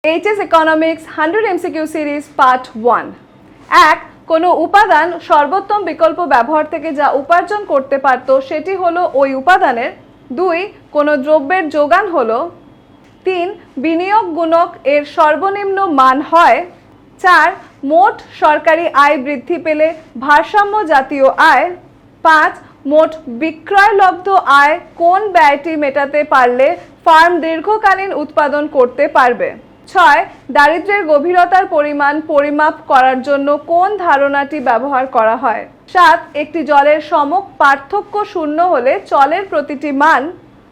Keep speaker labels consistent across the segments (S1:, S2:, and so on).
S1: HS Economics 100 MCQ series part 1। এক, কোনো উপাদান সর্বোত্তম বিকল্প ব্যবহার থেকে যা উপার্জন করতে পারত সেটি হলো ওই উপাদানের। 2, কোনো দ্রব্যের যোগান হলো। 3, বিনিয়োগ গুণক এর সর্বনিম্ন মান হয়। 4, মোট সরকারি আয় বৃদ্ধি পেলে ভারসাম্য জাতীয় আয়। 5, মোট বিক্রয়লব্ধ আয় কোন ব্যয়টি মেটাতে পারলে ফার্ম দীর্ঘকালীন উৎপাদন করতে পারবে। 6, দারিদ্র্যের গভীরতার পরিমাণ পরিমাপ করার জন্য কোন ধারণাটি ব্যবহার করা হয়। 7, একটি জলের সমক পার্থক্য শূন্য হলে চলের প্রতিটি মান।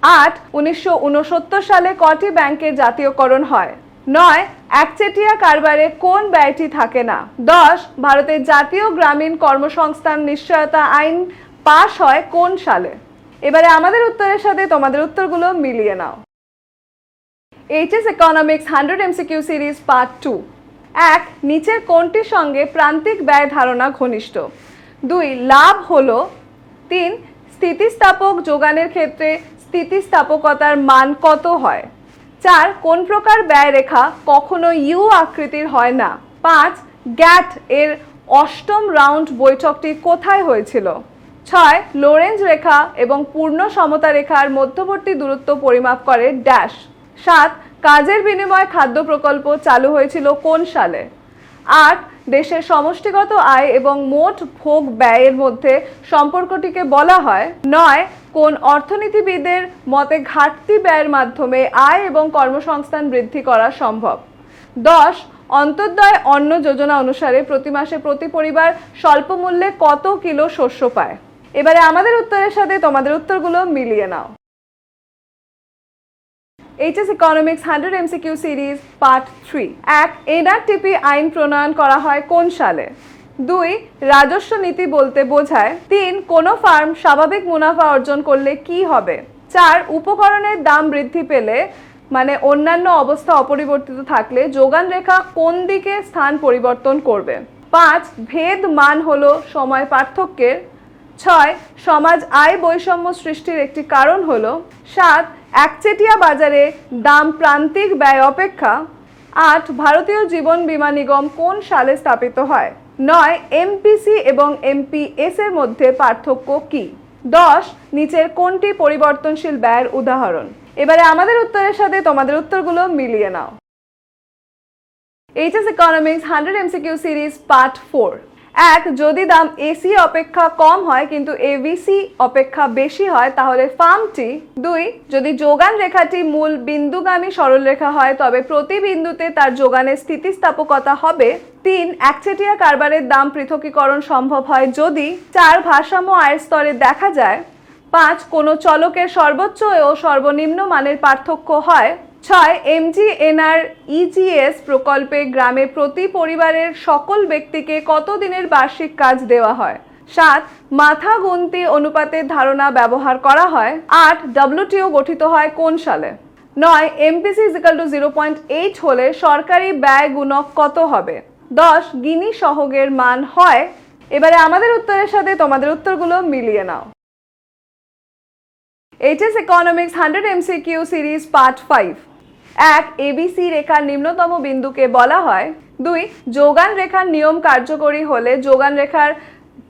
S1: 8, 1969 সালে কটি ব্যাংকের জাতীয়করণ হয়। 9, একচেটিয়া কারবারে কোন ব্যয়টি থাকে না। 10, ভারতের জাতীয় গ্রামীণ কর্মসংস্থান নিশ্চয়তা আইন পাশ হয় কোন সালে। এবারে আমাদের উত্তরের সাথে তোমাদের উত্তরগুলো মিলিয়ে নাও। HS Economics 100 MCQ series part 2। 1, নিচের কোনটির সঙ্গে প্রান্তিক ব্যয় ধারণা ঘনিষ্ঠ। 2, লাভ হলো। 3, স্থিতিস্থাপক যোগানের ক্ষেত্রে স্থিতিস্থাপকতার মান কত হয়। 4, কোন প্রকার ব্যয় রেখা কখনো ইউ আকৃতির হয় না। 5, গ্যাট এর অষ্টম রাউন্ড বৈঠকটি কোথায় হয়েছিল। 6, লোরেঞ্জ রেখা এবং পূর্ণ সমতা রেখার মধ্যবর্তী দূরত্ব পরিমাপ করে ড্যাশ। 7, কাজের বিনিময়ে খাদ্য প্রকল্প চালু হয়েছিল কোন সালে। 8, দেশের সমষ্টিগত আয় এবং মোট ভোগ ব্যয়ের মধ্যে সম্পর্কটিকে বলা হয়। 9, কোন অর্থনীতিবিদের মতে ঘাটতি ব্যয়ের মাধ্যমে আয় এবং কর্মসংস্থান বৃদ্ধি করা সম্ভব। 10, অন্তর্দয় অন্ন যোজনা অনুসারে প্রতি মাসে প্রতি পরিবার স্বল্প মূল্যে কত কিলো শস্য পায়। এবারে আমাদের উত্তরের সাথে তোমাদের উত্তরগুলো মিলিয়ে নাও। HS Economics 100 MCQ series part 3। 1, NRTP আইন প্রণয়ন করা হয় কোন সালে। 2, রাজস্ব নীতি বলতে বোঝায়। 3, কোনো ফার্ম স্বাভাবিক মুনাফা অর্জন করলে কি হবে। 4, উপকরণের দাম বৃদ্ধি পেলে মানে অন্যান্য অবস্থা অপরিবর্তিত থাকলে যোগান রেখা কোন দিকে স্থান পরিবর্তন করবে। 5, ভেদ মান হলো সময় পার্থক্যের। 6, সমাজ আয় বৈষম্য সৃষ্টির একটি কারণ হলো। 7, একচেটিয়া বাজারে দাম প্রান্তিক ব্যয় অপেক্ষা। 8, ভারতীয় জীবন বীমা নিগম কোন সালে স্থাপিত হয়। 9, MPC এবং MPS এর মধ্যে পার্থক্য কি। 10, নিচের কোনটি পরিবর্তনশীল ব্যয়ের উদাহরণ। এবারে আমাদের উত্তরের সাথে তোমাদের উত্তরগুলো মিলিয়ে নাও। HS Economics 100 MCQ series part 4। 1, যদি দাম AC অপেক্ষা কম হয় কিন্তু ABC অপেক্ষা বেশি হয় তাহলে ফার্মটি। 2, যদি যোগান রেখাটি মূল বিন্দুগামী সরলরেখা হয় তবে প্রতি বিন্দুতে তার যোগানের স্থিতিস্থাপকতা হবে। 3, একচেটিয়া কারবারের দাম পৃথকীকরণ সম্ভব হয় যদি। 4, ভারসাম্য আয়ের স্তরে দেখা যায়। 5, কোনো চলকের সর্বোচ্চ ও সর্বনিম্ন মানের পার্থক্য হয়। 6, MGNREGS প্রকল্পে গ্রামে প্রতি পরিবারের সকল ব্যক্তিকে কত দিনের বার্ষিক কাজ দেওয়া হয়। 7, মাথা গুনতি অনুপাতের ধারণা ব্যবহার করা হয়। 8, WTO গঠিত হয় কোন সালে। 9, MPC = 0.8 হলে সরকারি ব্যয় গুণক কত হবে। 10, গিনি সহগের মান হয়। এবারে আমাদের উত্তরের সাথে তোমাদের উত্তরগুলো মিলিয়ে নাও। HS Economics 100 MCQ series part 5। 1, ABC রেখার নিম্নতম বিন্দুকে বলা হয়। 2, যোগান রেখার নিয়ম কার্যকরী হলে যোগান রেখার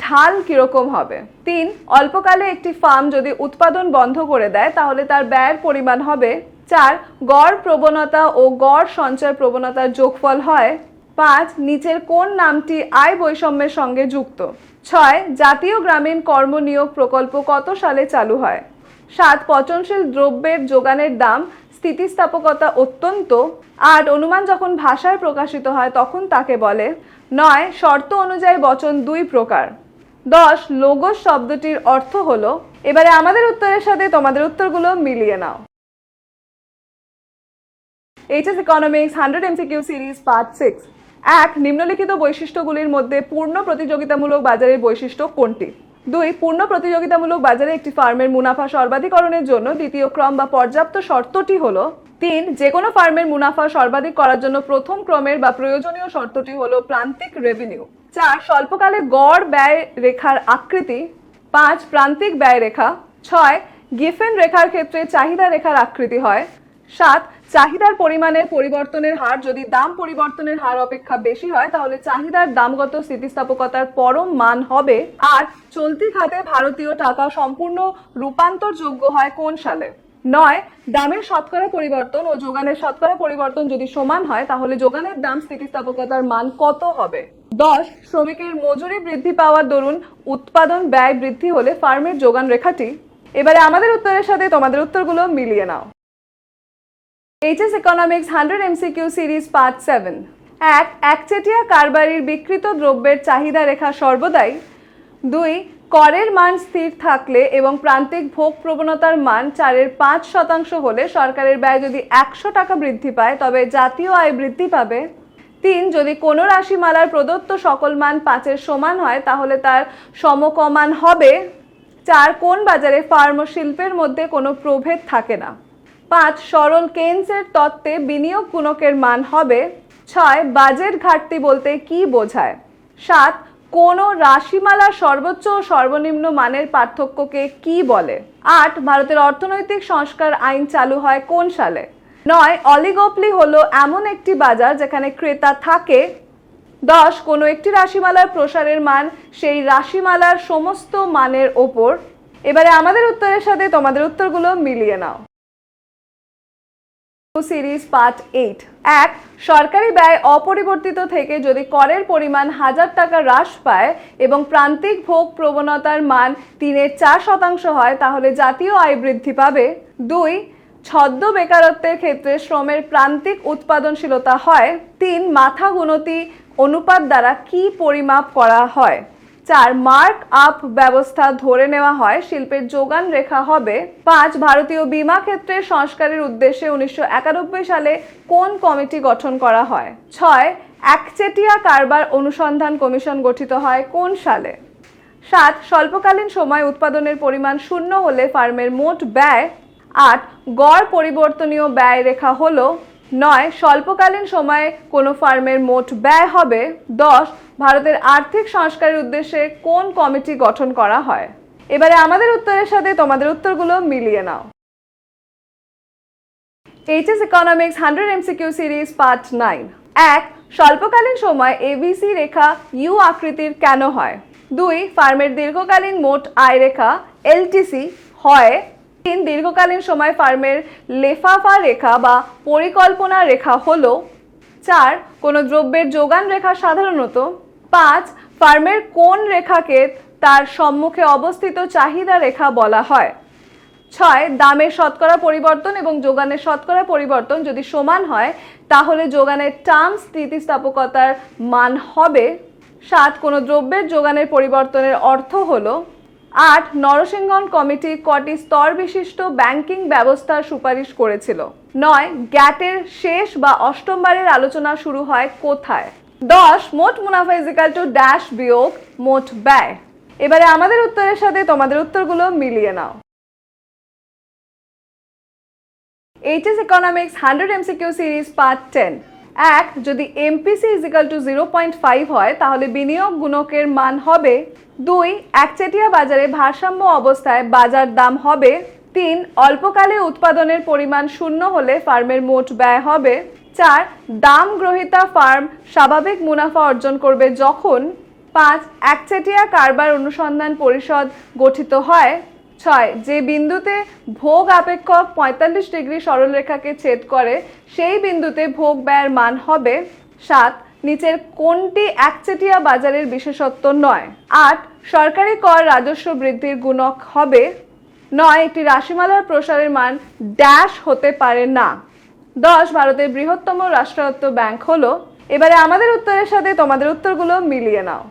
S1: ঢাল কিরকম হবে। 3, অল্পকালে একটি ফার্ম যদি উৎপাদন বন্ধ করে দেয় তাহলে তার ব্যয়ের পরিমাণ হবে। 4, গড় প্রবণতা ও গড় সঞ্চয় প্রবণতার যোগফল হয়। 5, নিচের কোন নামটি আয় বৈষম্যের সঙ্গে যুক্ত। 6, জাতীয় গ্রামীণ কর্মনিয়োগ প্রকল্প কত সালে চালু হয়। 7, পচনশীল দ্রব্যের যোগানের দাম স্থিতিস্থাপকতা অত্যন্ত। 8, অনুমান যখন ভাষায় প্রকাশিত হয় তখন তাকে বলে। 9, শর্ত অনুযায়ী বচন 2 প্রকার। 10, লোগোস শব্দটির অর্থ হলো। এবারে আমাদের উত্তরের সাথে তোমাদের উত্তরগুলো মিলিয়ে নাও। HS Economics 100 MCQ series part 6। 1, নিম্নলিখিত বৈশিষ্ট্যগুলির মধ্যে পূর্ণ প্রতিযোগিতামূলক বাজারের বৈশিষ্ট্য কোনটি। 2, পূর্ণ প্রতিযোগিতামূলক বাজারে একটি ফার্মের মুনাফা সর্বাধিকরণের জন্য দ্বিতীয় ক্রম বা পর্যাপ্ত শর্তটি হলো। 3, যে কোনো ফার্মের মুনাফা সর্বাধিক করার জন্য প্রথম ক্রমের বা প্রয়োজনীয় শর্তটি হলো প্রান্তিক রেভিনিউ। 4, স্বল্পকালে গড় ব্যয় রেখার আকৃতি। 5, প্রান্তিক ব্যয় রেখা। 6, গিফেন রেখার ক্ষেত্রে চাহিদা রেখার আকৃতি হয়। 7 চাহিদার পরিমাণের পরিবর্তনের হার যদি দাম পরিবর্তনের হার অপেক্ষা বেশি হয় তাহলে চাহিদার দামগত স্থিতিস্থাপকতার পরম মান হবে। 8 চলতি খাতে ভারতীয় টাকা সম্পূর্ণ রূপান্তরযোগ্য হয় কোন সালে? 9 দামের শতকরা পরিবর্তন ও যোগানের শতকরা পরিবর্তন যদি সমান হয় তাহলে যোগানের দাম স্থিতিস্থাপকতার মান কত হবে? 10 শ্রমিকের মজুরি বৃদ্ধি পাওয়ার দরুন উৎপাদন ব্যয় বৃদ্ধি হলে ফার্মের যোগান রেখাটি। এবারে আমাদের উত্তরের সাথে তোমাদের উত্তরগুলো মিলিয়ে নাও। HS economics 100 MCQ series part 7। 1 একচেটিয়া কারবারির বিক্রিত দ্রব্যের চাহিদা রেখা সর্বদাই। 2 করের মান স্থির থাকলে এবং প্রান্তিক ভোগ প্রবণতার মান 4.5% হলে সরকারের ব্যয় যদি 100 টাকা বৃদ্ধি পায় তবে জাতীয় আয় বৃদ্ধি পাবে। 3 যদি কোনো রাশিমালার প্রদত্ত সকল মান 5-এর সমান হয় তাহলে তার সমকমান হবে। 4 কোন বাজারে ফার্ম ও শিল্পের মধ্যে কোনো প্রভেদ থাকে না। 5 সরল কেইন্সের তত্ত্বে বিনিয়োগ গুণকের মান হবে। 6 বাজেট ঘাটতি বলতে কি বোঝায়? 7 কোন রাশিমালার সর্বোচ্চ ও সর্বনিম্ন মানের পার্থক্যকে কি বলে? 8 ভারতের অর্থনৈতিক সংস্কার আইন চালু হয় কোন সালে? 9 অলিগোপলি হলো এমন একটি বাজার যেখানে ক্রেতা থাকে। 10 কোনো একটি রাশিমালার প্রসারের মান সেই রাশিমালার সমস্ত মানের ওপর। এবারে আমাদের উত্তরের সাথে তোমাদের উত্তরগুলো মিলিয়ে নাও। Series part 8। 1 সরকারি ব্যয় অপরিবর্তিত থেকে যদি করের পরিমাণ 1000 টাকা হ্রাস পায় এবং প্রান্তিক ভোগ প্রবণতার মান 3.4% হয় তাহলে জাতীয় আয় বৃদ্ধি পাবে। 2 ছদ্ম বেকারত্বের ক্ষেত্রে শ্রমের প্রান্তিক উৎপাদনশীলতা হয়। 3 মাথা গুণতি অনুপাত দ্বারা কি পরিমাপ করা হয়? 4 মার্ক আপ ব্যবস্থা ধরে নেওয়া হয় শিল্পের যোগান রেখা হবে। 5 ভারতীয় বীমা ক্ষেত্রের সংস্কারের উদ্দেশ্যে 1991 সালে কোন কমিটি গঠন করা হয়? 6 একচেটিয়া কারবার অনুসন্ধান কমিশন গঠিত হয় কোন সালে? 7 স্বল্পকালীন সময় উৎপাদনের পরিমাণ শূন্য হলে ফার্মের মোট ব্যয়। 8 গড় পরিবর্তনীয় ব্যয় রেখা হলো। 9 স্বল্পকালীন সময়ে কোনো ফার্মের মোট ব্যয় হবে। 10 ভারতের আর্থিক সংস্কারের উদ্দেশ্যে কোন কমিটি গঠন করা হয়? এবারে আমাদের উত্তরের সাথে তোমাদের উত্তরগুলো মিলিয়ে নাও। HS economics 100 MCQ series part 9। 1 স্বল্পকালীন সময় এবিসি রেখা ইউ আকৃতির কেন হয়? 2 ফার্মের দীর্ঘকালীন মোট আয় রেখা এলটিসি হয়। 3 দীর্ঘকালীন সময় ফার্মের লেফাফা রেখা বা পরিকল্পনা রেখা হলো। 4 কোনো দ্রব্যের যোগান রেখা সাধারণত। 5 ফার্মের কোন রেখাকে তার সম্মুখে অবস্থিত চাহিদা রেখা বলা হয়? 6 দামের শতকরা পরিবর্তন এবং যোগানের শতকরা পরিবর্তন যদি সমান হয় তাহলে যোগানের টার্ম স্থিতিস্থাপকতার মান হবে। 7 কোনো দ্রব্যের যোগানের পরিবর্তনের অর্থ হলো। 8 নরসিংহন কমিটি কটি স্তর বিশিষ্ট ব্যাংকিং ব্যবস্থার সুপারিশ করেছিল? 9 গ্যাটের শেষ বা অষ্টমবারের আলোচনা শুরু হয় কোথায়? 10 মোট মুনাফা ইজিক্যাল টু ড্যাশ বিয়োগ মোট ব্যয়। এবারে আমাদের উত্তরের সাথে তোমাদের উত্তরগুলো মিলিয়ে নাও। HS economics 100 MCQ series part 10। 1 যদি এমপিসি ইজিক্যাল টু 0.5 হয় তাহলে বিনিয়োগ গুণকের মান হবে। 2 একচেটিয়া বাজারে ভারসাম্য অবস্থায় বাজার দাম হবে। 3 অল্পকালে উৎপাদনের পরিমাণ শূন্য হলে ফার্মের মোট ব্যয় হবে। 4 দাম গ্রহীতা ফার্ম স্বাভাবিক মুনাফা অর্জন করবে যখন। 5 একচেটিয়া কারবার অনুসন্ধান পরিষদ গঠিত হয়। 6 যে বিন্দুতে ভোগ আপেক্ষক 45 ডিগ্রি সরলরেখাকে ছেদ করে সেই বিন্দুতে ভোগ ব্যয়ের মান হবে। 7 নিচের কোনটি একচেটিয়া বাজারের বিশেষত্ব নয়? 8 সরকারি কর রাজস্ব বৃদ্ধির গুণক হবে। 9 একটি রাশিমালার প্রসারের মান ড্যাশ হতে পারে না। 10 ভারতের বৃহত্তম রাষ্ট্রায়ত্ত ব্যাংক হলো। এবারে আমাদের উত্তরের সাথে তোমাদের উত্তরগুলো মিলিয়ে নাও।